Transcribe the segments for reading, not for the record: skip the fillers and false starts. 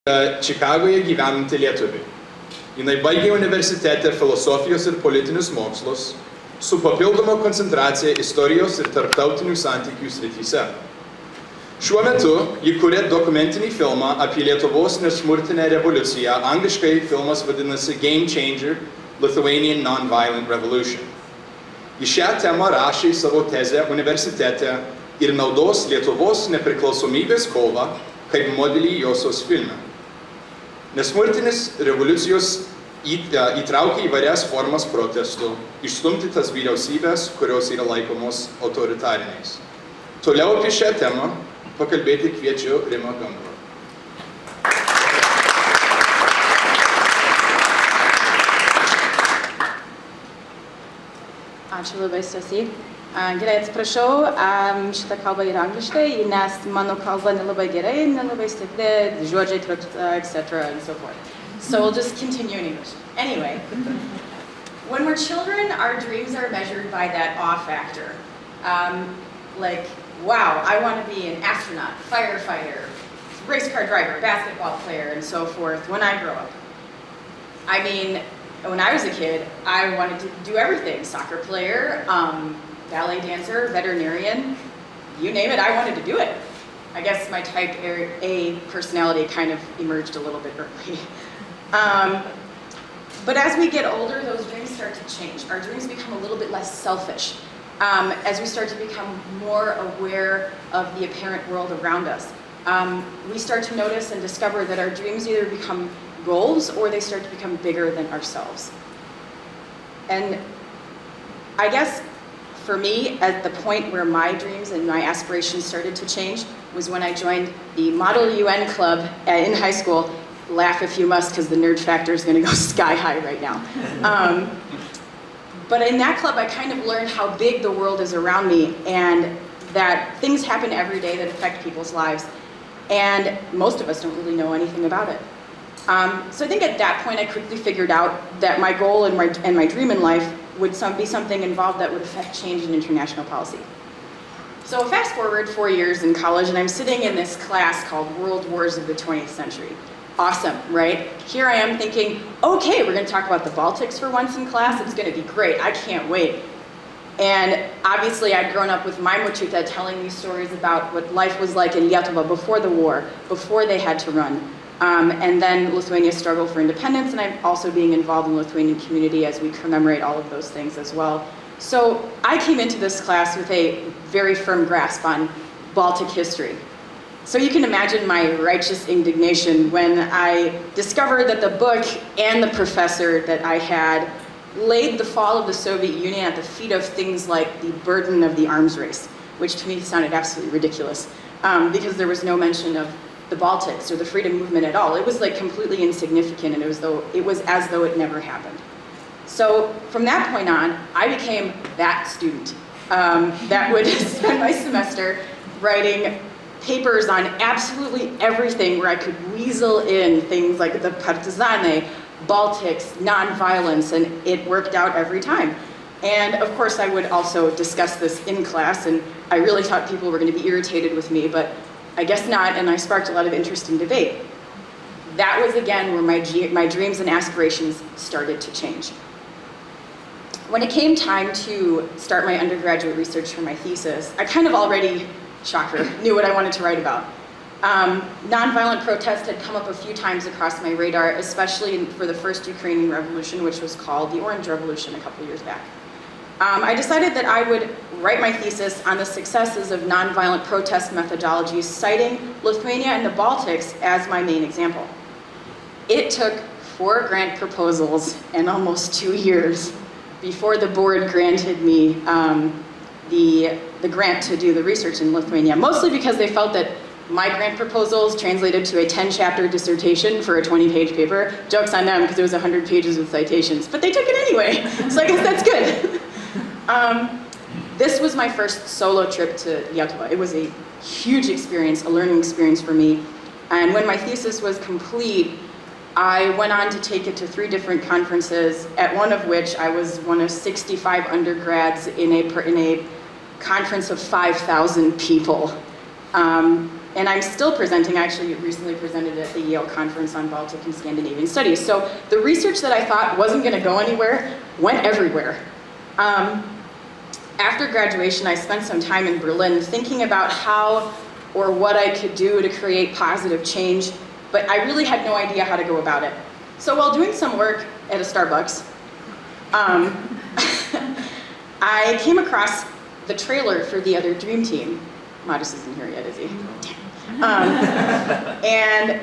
Čikagoje gyvenanti lietuvė. Jinai baigė universitete filosofijos ir politinius mokslus su papildoma koncentracija istorijos ir tarptautinių santykių srityse. Šiuo metu ji kuria dokumentinį filmą apie Lietuvos nesmurtinę revoliuciją, angliškai filmas vadinasi Game Changer – Lithuanian Nonviolent Revolution. Į šią temą rašė savo tezę universitete ir naudos Lietuvos nepriklausomybės kovą kaip modelį josios filme. Nesmurtinis revoliucijos įtraukia įvairias formas protestų, išstumti tas vyriausybės, kurios yra laikomos autoritariniais. Toliau apie šią temą pakalbėti kviečiu Rima Gungor. Ačiū labai, Stasy. Gerai, atsiprašau, šitą kalbą yra angliškai, nes mano kalba nelabai gerai, nelabai stipri, žodžiai trūksta, etc. and so forth. So we'll just continue in English. Anyway, when we're children, our dreams are measured by that awe factor. Like, wow, I want to be an astronaut, firefighter, race car driver, basketball player, and so forth when I grow up. I mean, when I was a kid, I wanted to do everything. Soccer player, ballet dancer, veterinarian, you name it, I wanted to do it. I guess my type A personality kind of emerged a little bit early. But as we get older, those dreams start to change. Our dreams become a little bit less selfish as we start to become more aware of the apparent world around us. We start to notice and discover that our dreams either become goals or they start to become bigger than ourselves. And I guess for me, at the point where my dreams and my aspirations started to change was when I joined the Model UN Club in high school. Laugh if you must, because the nerd factor is going to go sky high right now. But in that club, I kind of learned how big the world is around me and that things happen every day that affect people's lives. And most of us don't really know anything about it. So I think at that point, I quickly figured out that my goal and my dream in life would be something involved that would affect change in international policy. So fast forward 4 years in college, and I'm sitting in this class called World Wars of the 20th Century. Awesome, right? Here I am thinking, okay, we're going to talk about the Baltics for once in class. It's going to be great. I can't wait. And obviously, I'd grown up with my močiutė telling me stories about what life was like in Lietuva before the war, before they had to run. And then Lithuania's struggle for independence, and I'm also being involved in the Lithuanian community as we commemorate all of those things as well. So I came into this class with a very firm grasp on Baltic history. So you can imagine my righteous indignation when I discovered that the book and the professor that I had laid the fall of the Soviet Union at the feet of things like the burden of the arms race, which to me sounded absolutely ridiculous because there was no mention of the Baltics or the freedom movement at all. It was like completely insignificant, and it was as though it never happened. So from that point on, I became that student that would spend my semester writing papers on absolutely everything where I could weasel in things like the Partizane, Baltics, nonviolence, and it worked out every time. And of course, I would also discuss this in class, and I really thought people were going to be irritated with me, but I guess not, and I sparked a lot of interesting debate. That was again where my dreams and aspirations started to change. When it came time to start my undergraduate research for my thesis, I kind of already, shocker, knew what I wanted to write about. Nonviolent protest had come up a few times across my radar, especially for the first Ukrainian revolution, which was called the Orange Revolution a couple years back. I decided that I would write my thesis on the successes of nonviolent protest methodologies, citing Lithuania and the Baltics as my main example. It took 4 grant proposals and almost 2 years before the board granted me the grant to do the research in Lithuania, mostly because they felt that my grant proposals translated to a 10-chapter dissertation for a 20-page paper. Joke's on them, because it was 100 pages with citations, but they took it anyway, so I guess that's good. This was my first solo trip to Lietuva. It was a huge experience, a learning experience for me. And when my thesis was complete, I went on to take it to 3 different conferences, at one of which I was one of 65 undergrads in a conference of 5,000 people. And I'm still presenting. I actually recently presented at the Yale Conference on Baltic and Scandinavian Studies. So the research that I thought wasn't going to go anywhere went everywhere. After graduation, I spent some time in Berlin thinking about how or what I could do to create positive change, but I really had no idea how to go about it. So while doing some work at a Starbucks, I came across the trailer for The Other Dream Team. Modest isn't here yet, is he? And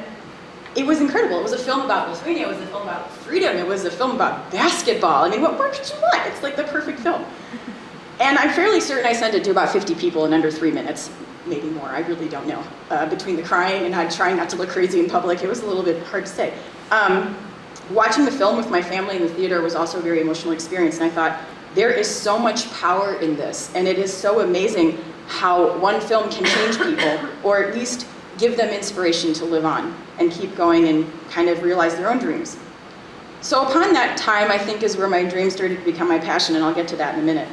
it was incredible. It was a film about Lithuania, it was a film about freedom, it was a film about basketball. I mean, what more could you want? It's like the perfect film. And I'm fairly certain I sent it to about 50 people in under 3 minutes, maybe more, I really don't know. Between the crying and trying not to look crazy in public, it was a little bit hard to say. Watching the film with my family in the theater was also a very emotional experience, and I thought, there is so much power in this, and it is so amazing how one film can change people, or at least give them inspiration to live on and keep going and kind of realize their own dreams. So upon that time, I think, is where my dream started to become my passion, and I'll get to that in a minute.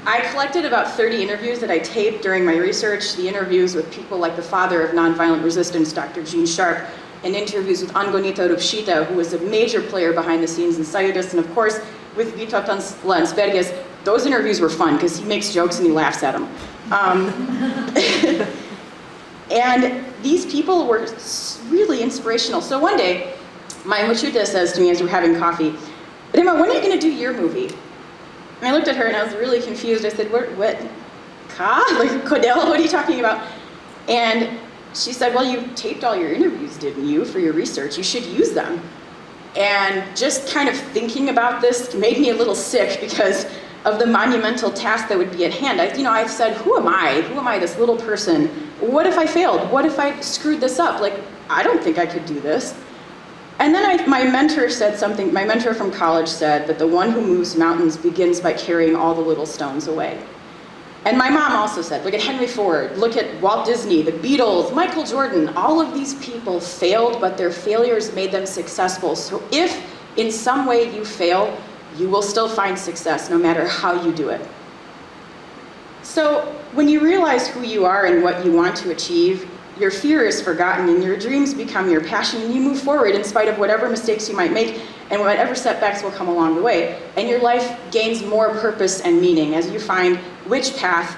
I collected about 30 interviews that I taped during my research, the interviews with people like the father of nonviolent resistance, Dr. Gene Sharp, and interviews with Angonita Rupshita, who was a major player behind the scenes in Sąjūdis, and of course, with Vytautas Landsbergis. Those interviews were fun, because he makes jokes and he laughs at them. And these people were really inspirational. So one day, my močiutė says to me as we're having coffee, Rima, when are you going to do your movie? And I looked at her and I was really confused. I said, what? Ka? Like, kodėl? What are you talking about? And she said, well, you taped all your interviews, didn't you, for your research? You should use them. And just kind of thinking about this made me a little sick because of the monumental task that would be at hand. I said, who am I? Who am I, this little person? What if I failed? What if I screwed this up? Like, I don't think I could do this. And then my mentor said something, my mentor from college said that the one who moves mountains begins by carrying all the little stones away. And my mom also said, look at Henry Ford, look at Walt Disney, the Beatles, Michael Jordan, all of these people failed, but their failures made them successful. So if in some way you fail, you will still find success no matter how you do it. So when you realize who you are and what you want to achieve, your fear is forgotten and your dreams become your passion, and you move forward in spite of whatever mistakes you might make and whatever setbacks will come along the way. And your life gains more purpose and meaning as you find which path,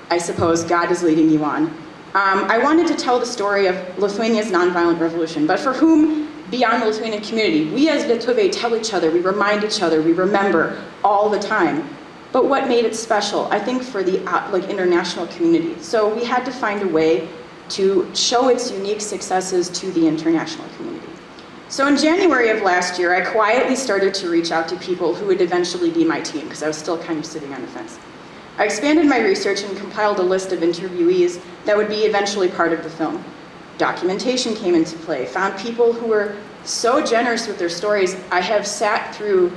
I suppose, God is leading you on. I wanted to tell the story of Lithuania's nonviolent revolution, but for whom beyond the Lithuanian community? We as Lietuviai tell each other, we remind each other, we remember all the time. But what made it special? I think for the international community. So we had to find a way to show its unique successes to the international community. So in January of last year, I quietly started to reach out to people who would eventually be my team, because I was still kind of sitting on the fence. I expanded my research and compiled a list of interviewees that would be eventually part of the film. Documentation came into play, found people who were so generous with their stories. I have sat through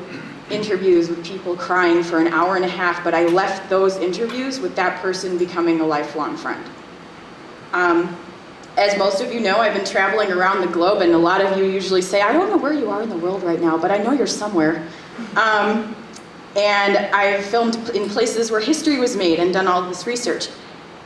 interviews with people crying for an hour and a half, but I left those interviews with that person becoming a lifelong friend. As most of you know, I've been traveling around the globe, and a lot of you usually say, I don't know where you are in the world right now, but I know you're somewhere. And I've filmed in places where history was made and done all this research.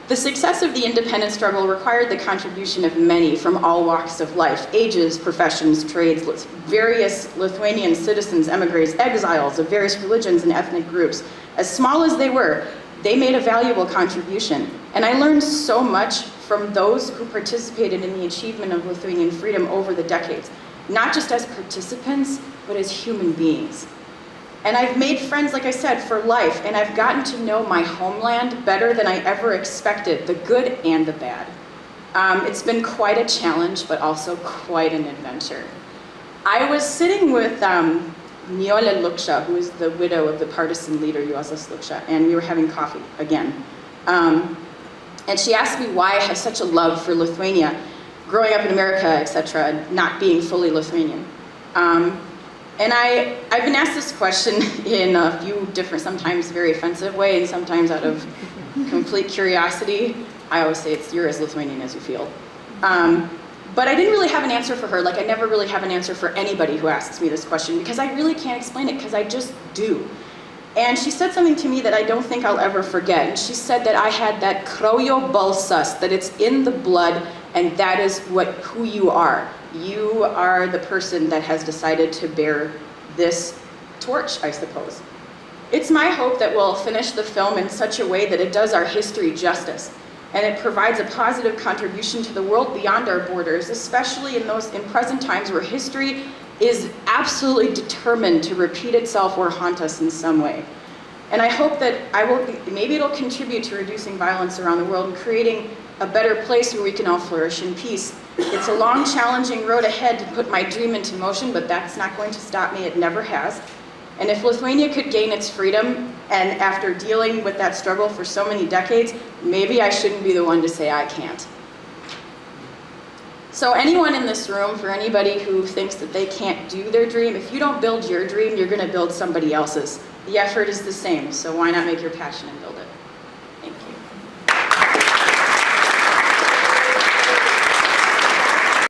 The success of the independence struggle required the contribution of many from all walks of life, ages, professions, trades, various Lithuanian citizens, emigres, exiles of various religions and ethnic groups. As small as they were, they made a valuable contribution. And I learned so much from those who participated in the achievement of Lithuanian freedom over the decades, not just as participants, but as human beings. And I've made friends, like I said, for life, and I've gotten to know my homeland better than I ever expected, the good and the bad. It's been quite a challenge, but also quite an adventure. I was sitting with Niole Luksha, who is the widow of the partisan leader, Juozas Luksha, and we were having coffee again. And she asked me why I have such a love for Lithuania, growing up in America, etc., not being fully Lithuanian. And I've been asked this question in a few different, sometimes very offensive ways, and sometimes out of complete curiosity. I always say you're as Lithuanian as you feel. But I didn't really have an answer for her, like I never really have an answer for anybody who asks me this question, because I really can't explain it, because I just do. And she said something to me that I don't think I'll ever forget. And she said that I had that kraujo balsas, that it's in the blood, And that is who you are. You are the person that has decided to bear this torch, I suppose. It's my hope that we'll finish the film in such a way that it does our history justice, and it provides a positive contribution to the world beyond our borders, especially in present times where history is absolutely determined to repeat itself or haunt us in some way. And I hope that maybe it'll contribute to reducing violence around the world and creating a better place where we can all flourish in peace. It's a long, challenging road ahead to put my dream into motion, but that's not going to stop me. It never has. And if Lithuania could gain its freedom, and after dealing with that struggle for so many decades, maybe I shouldn't be the one to say I can't. So anyone in this room, for anybody who thinks that they can't do their dream, if you don't build your dream, you're going to build somebody else's. The effort is the same, so why not make your passion and build it?